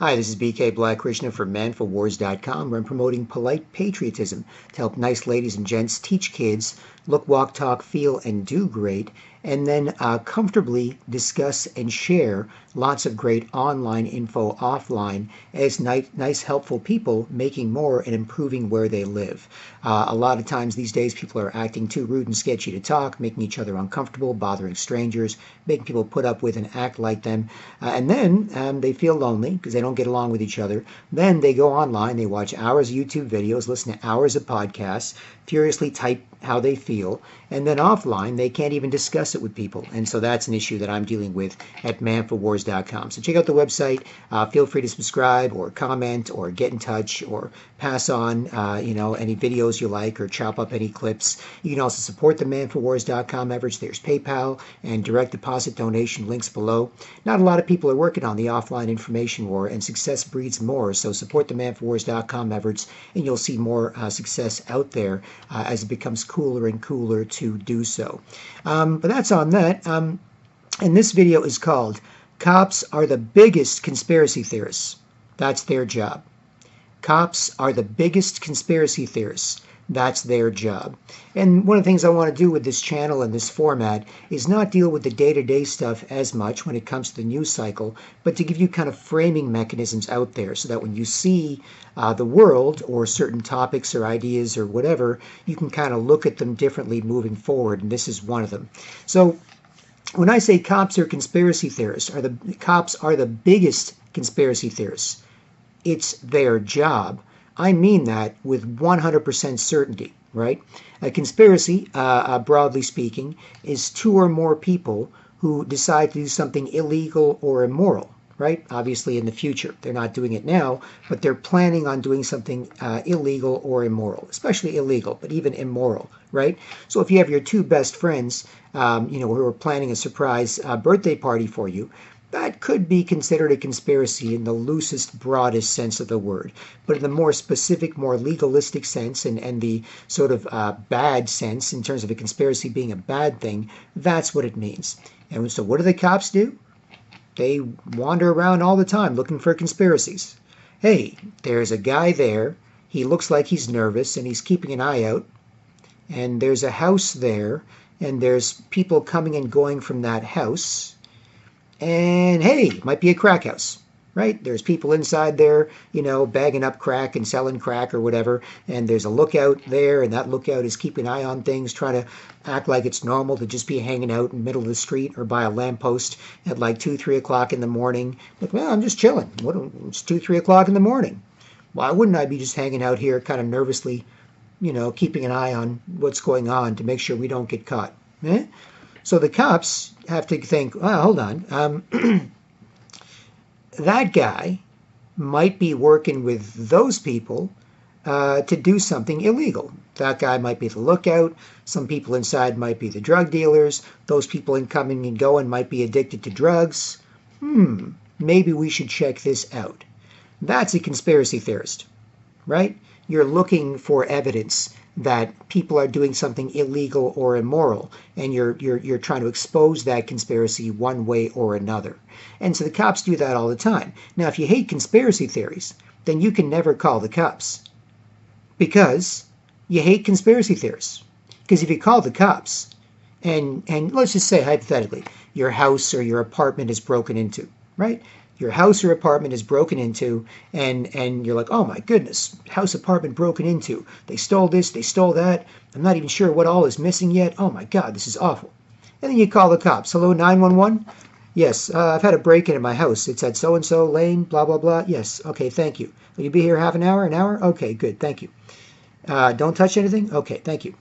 Hi, this is BK Black Krishna from manforwars.com, where I'm promoting polite patriotism to help nice ladies and gents teach kids, look, walk, talk, feel, and do great, and then comfortably discuss and share lots of great online info offline as nice, helpful people making more and improving where they live. A lot of times these days people are acting too rude and sketchy to talk, making each other uncomfortable, bothering strangers, making people put up with and act like them, and then they feel lonely because they don't get along with each other. Then they go online, they watch hours of YouTube videos, listen to hours of podcasts, furiously type how they feel, and then offline they can't even discuss it with people. And so that's an issue that I'm dealing with at manforwars.com. So check out the website. Feel free to subscribe or comment or get in touch or pass on any videos you like or chop up any clips. You can also support the manforwars.com efforts. There's PayPal and direct deposit donation links below. Not a lot of people are working on the offline information war, and success breeds more. So support the manforwars.com efforts, and you'll see more success out there as it becomes cooler and cooler to do so. But that's on that. And this video is called Cops Are the Biggest Conspiracy Theorists. That's their job. Cops are the biggest conspiracy theorists. That's their job. And one of the things I want to do with this channel and this format is not deal with the day-to-day stuff as much when it comes to the news cycle, but to give you kind of framing mechanisms out there so that when you see the world or certain topics or ideas or whatever, you can kind of look at them differently moving forward, and this is one of them. So when I say cops are conspiracy theorists, cops are the biggest conspiracy theorists, it's their job. I mean that with 100% certainty, right? A conspiracy, broadly speaking, is two or more people who decide to do something illegal or immoral, right? Obviously in the future. They're not doing it now, but they're planning on doing something illegal or immoral, especially illegal, but even immoral, right? So if you have your two best friends, who are planning a surprise birthday party for you, that could be considered a conspiracy in the loosest, broadest sense of the word. But in the more specific, more legalistic sense and the sort of bad sense in terms of a conspiracy being a bad thing, that's what it means. And so what do the cops do? They wander around all the time looking for conspiracies. Hey, there's a guy there. He looks like he's nervous and he's keeping an eye out. And there's a house there. And there's people coming and going from that house. And hey, might be a crack house, right? There's people inside there, bagging up crack and selling crack or whatever. And there's a lookout there, and that lookout is keeping an eye on things, trying to act like it's normal to just be hanging out in the middle of the street or by a lamppost at like 2, 3 o'clock in the morning. Like, well, I'm just chilling. It's 2, 3 o'clock in the morning. Why wouldn't I be just hanging out here kind of nervously, keeping an eye on what's going on to make sure we don't get caught? So the cops have to think, well, hold on, that guy might be working with those people to do something illegal. That guy might be the lookout. Some people inside might be the drug dealers. Those people coming and going might be addicted to drugs. Maybe we should check this out. That's a conspiracy theorist, right? You're looking for evidence that people are doing something illegal or immoral, and you're trying to expose that conspiracy one way or another. And so the cops do that all the time. Now, if you hate conspiracy theories, then you can never call the cops because you hate conspiracy theorists. Because if you call the cops, and let's just say hypothetically, your house or your apartment is broken into, right? Your house or apartment is broken into, and you're like, oh my goodness, house, apartment broken into. They stole this, they stole that. I'm not even sure what all is missing yet. Oh my God, this is awful. And then you call the cops. Hello, 911? Yes, I've had a break-in at my house. It's at so-and-so lane, blah, blah, blah. Yes, okay, thank you. Will you be here half an hour, an hour? Okay, good, thank you. Don't touch anything? Okay, thank you.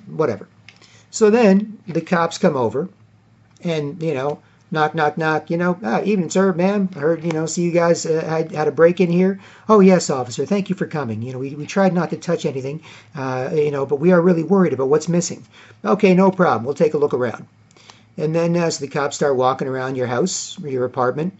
Whatever. So then the cops come over and, knock, knock, knock, evening, sir, ma'am. I heard, see you guys had a break-in here. Oh, yes, officer, thank you for coming. We tried not to touch anything, but we are really worried about what's missing. Okay, no problem. We'll take a look around. And then as the cops start walking around your house or your apartment,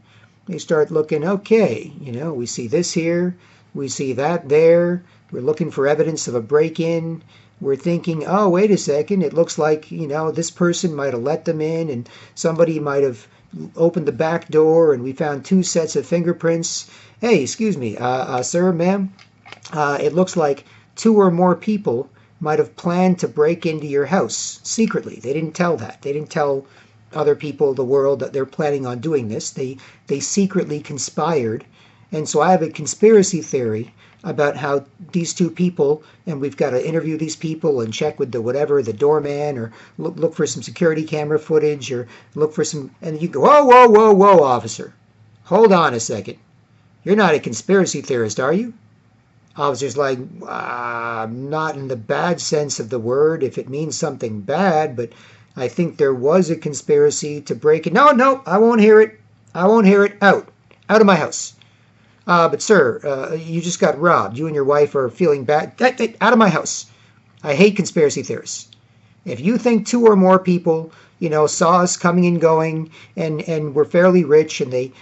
they start looking, okay, we see this here, we see that there. We're looking for evidence of a break-in. We're thinking, oh, wait a second, it looks like, this person might have let them in and somebody might have opened the back door and we found 2 sets of fingerprints. Hey, excuse me, sir, ma'am, it looks like 2 or more people might have planned to break into your house secretly. They didn't tell that. They didn't tell other people, the world, that they're planning on doing this. They secretly conspired. And so I have a conspiracy theory about how these 2 people, and we've got to interview these people and check with the doorman, or look for some security camera footage, or look for some, and you go, whoa, whoa, whoa, whoa, officer. Hold on a second. You're not a conspiracy theorist, are you? Officer's like, not in the bad sense of the word, if it means something bad, but I think there was a conspiracy to break it. No, I won't hear it. I won't hear it. Out of my house. But sir, you just got robbed. You and your wife are feeling bad. Out of my house. I hate conspiracy theorists. If you think 2 or more people, saw us coming and going, and were fairly rich, and they,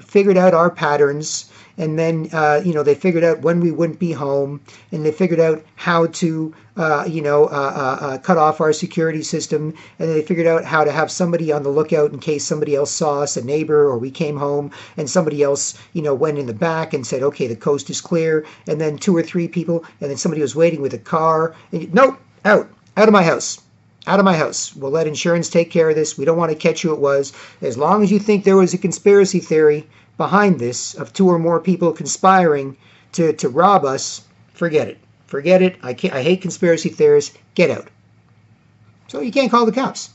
figured out our patterns, and then, they figured out when we wouldn't be home, and they figured out how to, cut off our security system, and they figured out how to have somebody on the lookout in case somebody else saw us, a neighbor, or we came home, and somebody else, went in the back and said, okay, the coast is clear, and then 2 or 3 people, and then somebody was waiting with a car, and nope, out of my house. Out of my house. We'll let insurance take care of this. We don't want to catch who it was. As long as you think there was a conspiracy theory behind this of 2 or more people conspiring to rob us, forget it. Forget it. I hate conspiracy theorists. Get out. So you can't call the cops.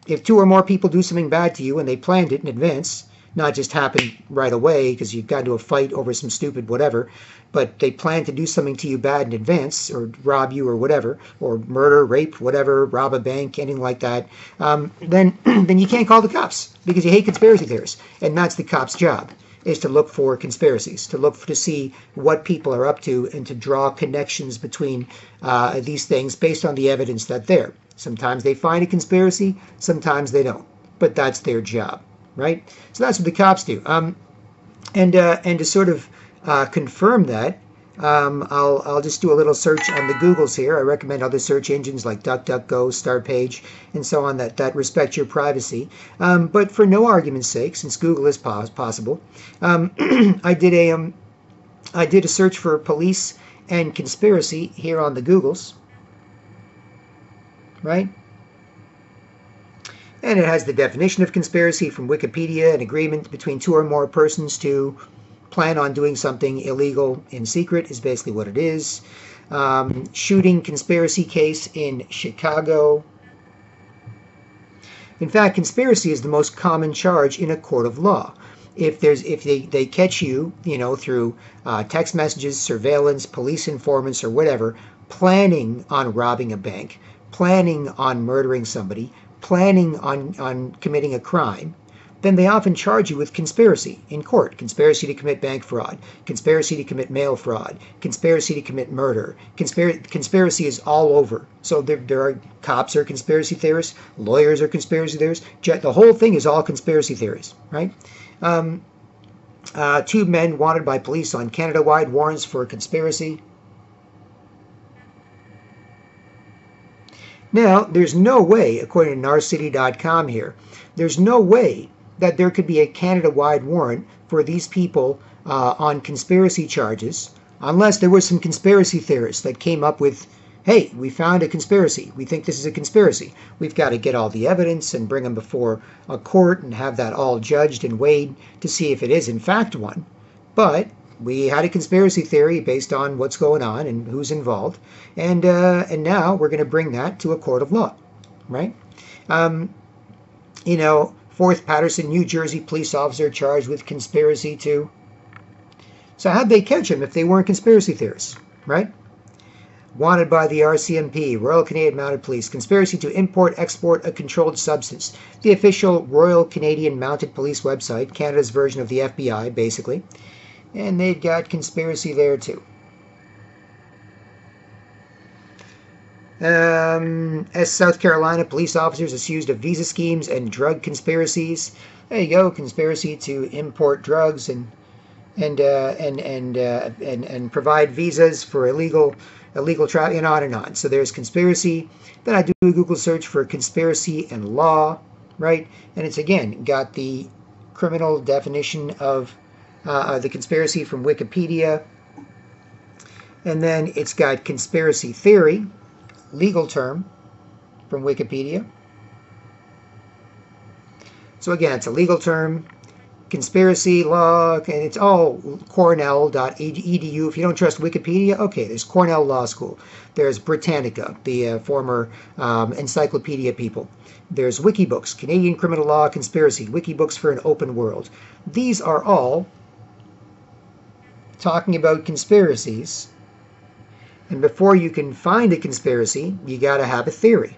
If 2 or more people do something bad to you and they planned it in advance, not just happen right away because you got into a fight over some stupid whatever, but they plan to do something to you bad in advance, or rob you or whatever, or murder, rape, whatever, rob a bank, anything like that, then you can't call the cops because you hate conspiracy theorists. And that's the cop's job, is to look for conspiracies, to see what people are up to, and to draw connections between these things based on the evidence that's there. Sometimes they find a conspiracy, sometimes they don't, but that's their job. Right? So that's what the cops do. And to sort of confirm that, I'll just do a little search on the Googles here. I recommend other search engines like DuckDuckGo, Startpage, and so on that respect your privacy. But for no argument's sake, since Google is possible, I did a search for police and conspiracy here on the Googles. Right? And it has the definition of conspiracy from Wikipedia: an agreement between 2 or more persons to plan on doing something illegal in secret is basically what it is. Shooting conspiracy case in Chicago. In fact, conspiracy is the most common charge in a court of law. If they catch you, through text messages, surveillance, police informants, or whatever, planning on robbing a bank, planning on murdering somebody, planning on committing a crime, then they often charge you with conspiracy in court. Conspiracy to commit bank fraud, conspiracy to commit mail fraud, conspiracy to commit murder. Conspiracy is all over. So there are cops are conspiracy theorists, lawyers are conspiracy theorists. The whole thing is all conspiracy theories, right? 2 men wanted by police on Canada-wide warrants for conspiracy. Now, there's no way, according to narcity.com here, there's no way that there could be a Canada-wide warrant for these people on conspiracy charges unless there were some conspiracy theorists that came up with, hey, we found a conspiracy. We think this is a conspiracy. We've got to get all the evidence and bring them before a court and have that all judged and weighed to see if it is in fact one. But we had a conspiracy theory based on what's going on and who's involved, and now we're going to bring that to a court of law, right? Fourth Patterson, New Jersey police officer charged with conspiracy to. So how'd they catch him if they weren't conspiracy theorists, right? Wanted by the RCMP, Royal Canadian Mounted Police, conspiracy to import-export a controlled substance. The official Royal Canadian Mounted Police website, Canada's version of the FBI, basically. And they've got conspiracy there too. South Carolina police officers accused of visa schemes and drug conspiracies. There you go, conspiracy to import drugs and provide visas for illegal travel, and on and on. So there's conspiracy. Then I do a Google search for conspiracy and law, right? And it's, again, got the criminal definition of the conspiracy from Wikipedia. And then it's got conspiracy theory, legal term, from Wikipedia. So again, it's a legal term, conspiracy law, and it's all cornell.edu. If you don't trust Wikipedia, okay, there's Cornell Law School. There's Britannica, the former encyclopedia people. There's Wikibooks, Canadian Criminal Law Conspiracy, Wikibooks for an Open World. These are all talking about conspiracies. And before you can find a conspiracy, you got to have a theory.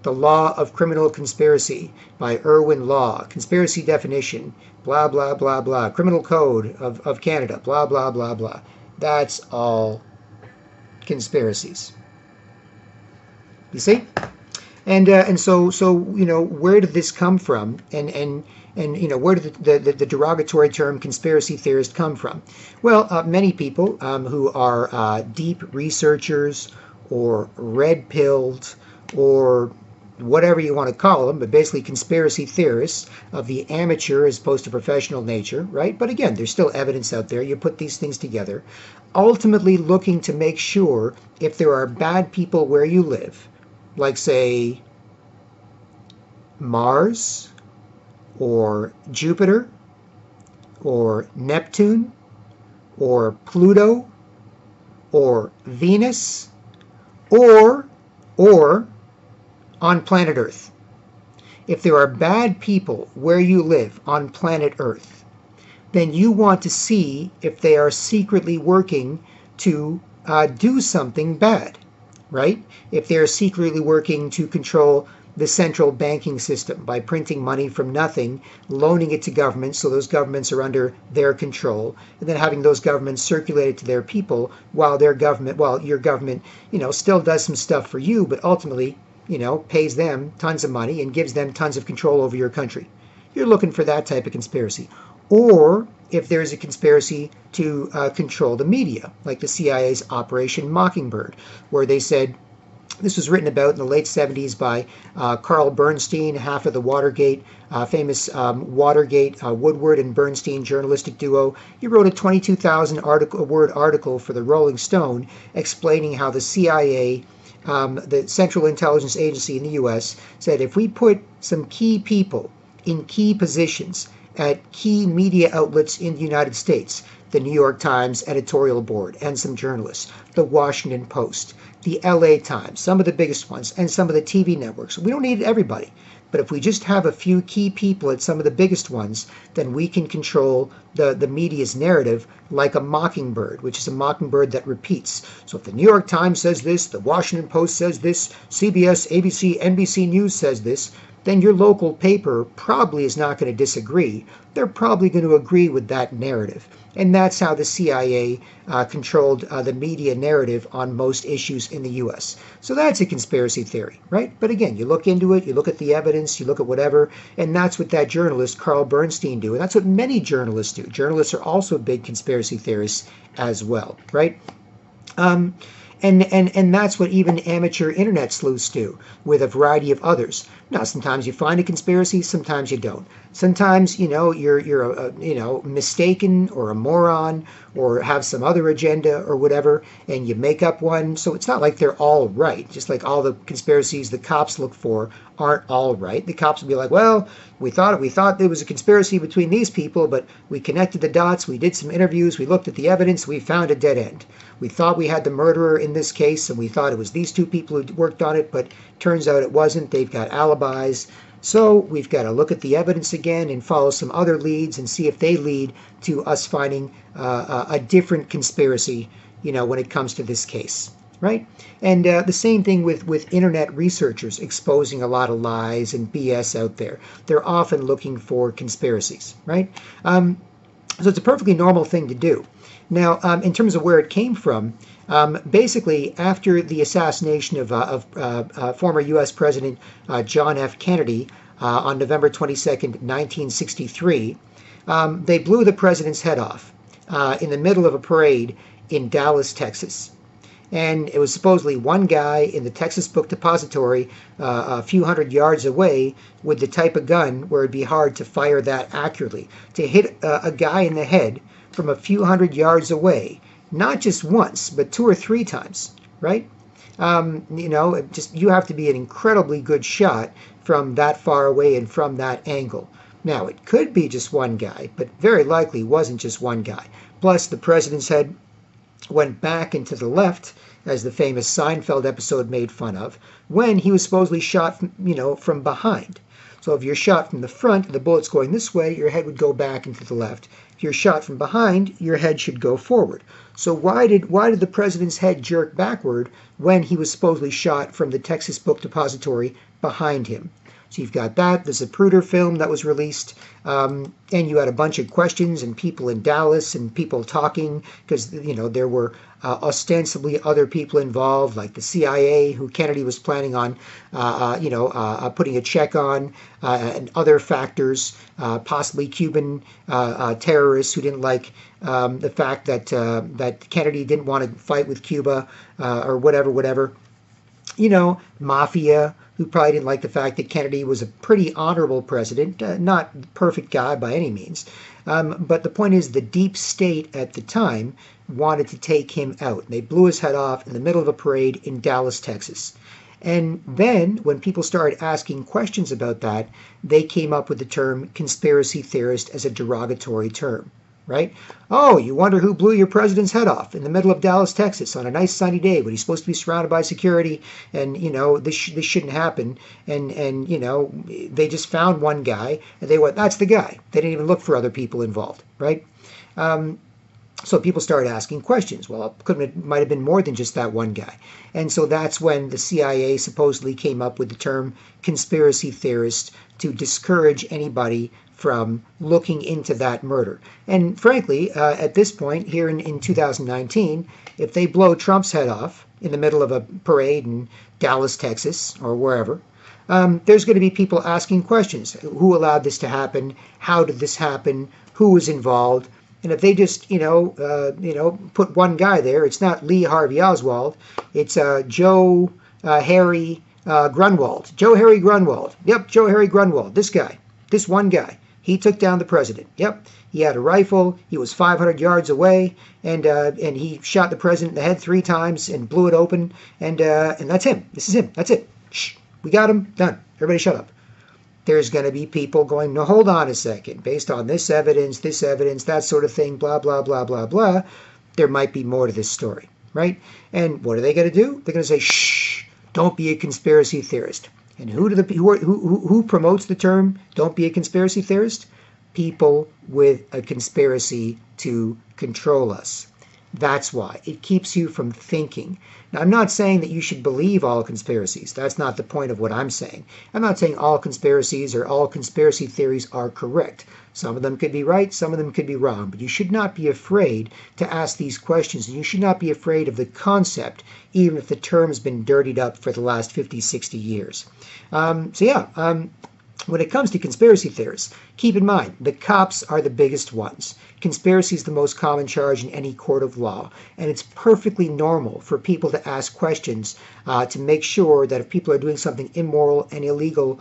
The Law of Criminal Conspiracy by Irwin Law, conspiracy definition, blah, blah, blah, blah, Criminal Code of Canada, blah, blah, blah, blah. That's all conspiracies. You see? And so you know, where did this come from? And you know, where did the derogatory term conspiracy theorist come from? Well, many people who are deep researchers or red-pilled or whatever you want to call them, but basically conspiracy theorists of the amateur as opposed to professional nature, right? But again, there's still evidence out there. You put these things together, ultimately looking to make sure if there are bad people where you live, like, say, Mars or Jupiter or Neptune or Pluto or Venus or on planet Earth. If there are bad people where you live on planet Earth, then you want to see if they are secretly working to do something bad, right? If they're secretly working to control the central banking system by printing money from nothing, loaning it to governments so those governments are under their control, and then having those governments circulate it to their people while your government, you know, still does some stuff for you, but ultimately, you know, pays them tons of money and gives them tons of control over your country. You're looking for that type of conspiracy. Or if there's a conspiracy to control the media, like the CIA's Operation Mockingbird, where they said, this was written about in the late 70s by Carl Bernstein, half of the Watergate, famous Watergate Woodward and Bernstein journalistic duo. He wrote a 22,000-word article for the Rolling Stone explaining how the CIA, the Central Intelligence Agency in the U.S., said if we put some key people in key positions at key media outlets in the United States, the New York Times editorial board and some journalists, the Washington Post, the LA Times, some of the biggest ones, and some of the TV networks. We don't need everybody, but if we just have a few key people at some of the biggest ones, then we can control the media's narrative like a mockingbird, which is a mockingbird that repeats. So if the New York Times says this, the Washington Post says this, CBS, ABC, NBC News says this, then your local paper probably is not going to disagree. They're probably going to agree with that narrative. And that's how the CIA controlled the media narrative on most issues in the U.S. So that's a conspiracy theory, right? But again, you look into it, you look at the evidence, you look at whatever, and that's what that journalist, Carl Bernstein, do. And that's what many journalists do. Journalists are also big conspiracy theorists as well, right? And that's what even amateur internet sleuths do with a variety of others. Now, sometimes you find a conspiracy, sometimes you don't. Sometimes, you know, you're mistaken or a moron or have some other agenda or whatever, and you make up one. So it's not like they're all right. Just like all the conspiracies the cops look for aren't all right. The cops will be like, well, we thought there was a conspiracy between these people, but we connected the dots, we did some interviews, we looked at the evidence, we found a dead end. We thought we had the murderer in this case, and we thought it was these two people who worked on it, but turns out it wasn't. They've got alibis. So we've got to look at the evidence again and follow some other leads and see if they lead to us finding a different conspiracy, you know, when it comes to this case, right? And the same thing with internet researchers exposing a lot of lies and BS out there. They're often looking for conspiracies, right? So it's a perfectly normal thing to do. Now, in terms of where it came from, basically after the assassination of former U.S. President John F. Kennedy on November 22nd, 1963, they blew the president's head off in the middle of a parade in Dallas, Texas. And it was supposedly one guy in the Texas Book Depository a few hundred yards away with the type of gun where it'd be hard to fire that accurately. To hit a guy in the head from a few hundred yards away, not just once, but 2 or 3 times, right? Just you have to be an incredibly good shot from that far away and from that angle. Now, it could be just one guy, but very likely wasn't just one guy. Plus, the president's head went back and to the left, as the famous Seinfeld episode made fun of, when he was supposedly shot from behind. So if you're shot from the front and the bullet's going this way, your head would go back and to the left. If you're shot from behind, your head should go forward. So why did the president's head jerk backward when he was supposedly shot from the Texas Book Depository behind him? So you've got that. There's a Zapruder film that was released, and you had a bunch of questions and people in Dallas and people talking because there were ostensibly other people involved, like the CIA, who Kennedy was planning on, putting a check on, and other factors, possibly Cuban terrorists who didn't like the fact that Kennedy didn't want to fight with Cuba or whatever. Mafia, who probably didn't like the fact that Kennedy was a pretty honorable president, not the perfect guy by any means. But the point is, the deep state at the time wanted to take him out. They blew his head off in the middle of a parade in Dallas, Texas. And then, when people started asking questions about that, they came up with the term conspiracy theorist as a derogatory term. Right? Oh, you wonder who blew your president's head off in the middle of Dallas, Texas on a nice sunny day when he's supposed to be surrounded by security and, this shouldn't happen. And they just found one guy and they went, that's the guy. They didn't even look for other people involved, right? So people started asking questions. Well, it might have been more than just that one guy. And so that's when the CIA supposedly came up with the term conspiracy theorist to discourage anybody from looking into that murder. And frankly, at this point, here in 2019, if they blow Trump's head off in the middle of a parade in Dallas, Texas, or wherever, there's going to be people asking questions. Who allowed this to happen? How did this happen? Who was involved? And if they just, put one guy there, it's not Lee Harvey Oswald, it's Joe Harry Grunwald. Joe Harry Grunwald. Yep, Joe Harry Grunwald. This guy. This one guy. He took down the president. Yep. He had a rifle. He was 500 yards away, and he shot the president in the head 3 times and blew it open. And that's him. This is him. That's it. Shh. We got him. Done. Everybody shut up. There's going to be people going, no, hold on a second. Based on this evidence, that sort of thing, blah, blah, blah, blah, blah, there might be more to this story, right? And what are they going to do? They're going to say, shh, don't be a conspiracy theorist. And who promotes the term, don't be a conspiracy theorist? People with a conspiracy to control us. That's why. It keeps you from thinking. Now, I'm not saying that you should believe all conspiracies. That's not the point of what I'm saying. I'm not saying all conspiracies or all conspiracy theories are correct. Some of them could be right, some of them could be wrong. But you should not be afraid to ask these questions. And you should not be afraid of the concept, even if the term has been dirtied up for the last 50, 60 years. When it comes to conspiracy theorists, keep in mind, the cops are the biggest ones. Conspiracy is the most common charge in any court of law, and it's perfectly normal for people to ask questions to make sure that if people are doing something immoral and illegal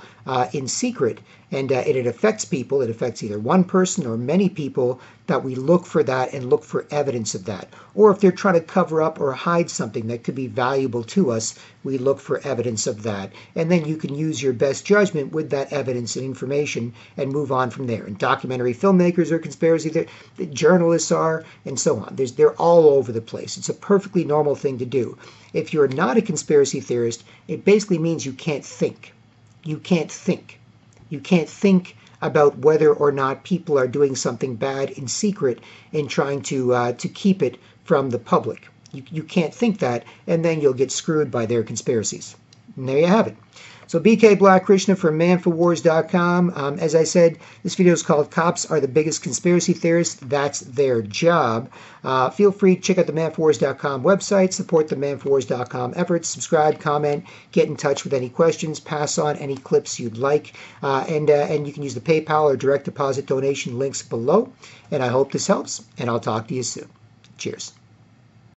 in secret, and it affects people, it affects either one person or many people, that we look for that and look for evidence of that. Or if they're trying to cover up or hide something that could be valuable to us, we look for evidence of that. And then you can use your best judgment with that evidence and information and move on from there. And documentary filmmakers are conspiracy theorists, the journalists are, and so on. They're all over the place. It's a perfectly normal thing to do. If you're not a conspiracy theorist, it basically means you can't think. You can't think. You can't think about whether or not people are doing something bad in secret and trying to keep it from the public. You can't think that, and then you'll get screwed by their conspiracies. And there you have it. So BK Black Krishna from manforwars.com. As I said, this video is called Cops Are the Biggest Conspiracy Theorists. That's their job. Feel free to check out the manforwars.com website, support the manforwars.com efforts, subscribe, comment, get in touch with any questions, pass on any clips you'd like, and you can use the PayPal or direct deposit donation links below. And I hope this helps, and I'll talk to you soon. Cheers.